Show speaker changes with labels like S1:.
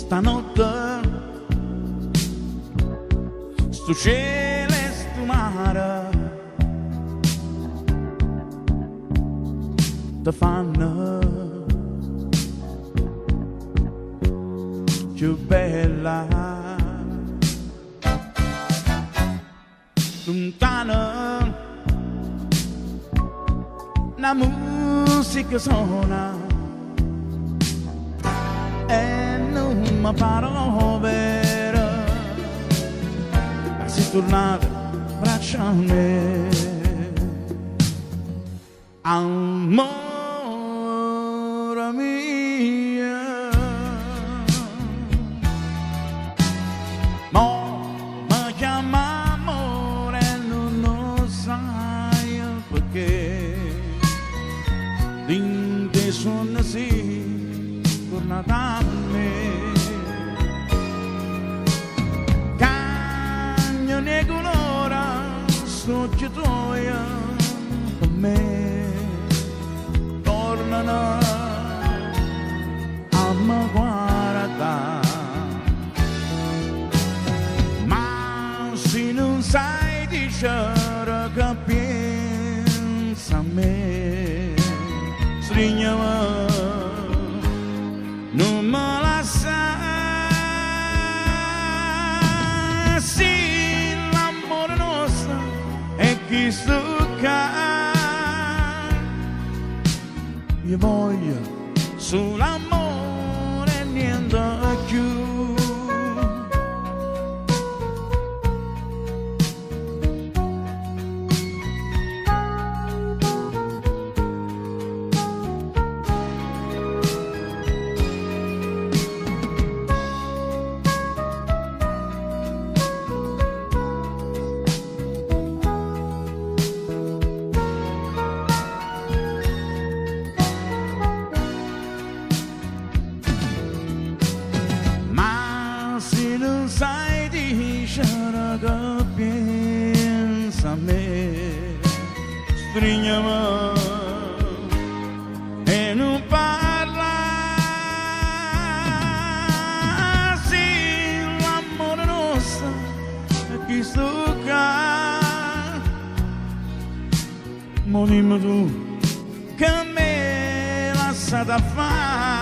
S1: stanotte sto cielo e sto mare ti fanno più bella, lontana la musica suona e non mi pare vero, ma sei tornata braccia a me, amore mio, mo mi chiama amore e non lo sai perché, l'inte suona sì, tornata a me, cagno ne colora, sto gioia per me, tornano a me guardare, ma se non sai dicere che pensa a me, strignami, non me la sa, sì, l'amore nostro è chi succa, io voglio solo amore e niente più. Sai dicere che pensa a me, strignami e non parla, sì, l'amore nostro è chi stucca, ma dimmi tu che me lasciata fare.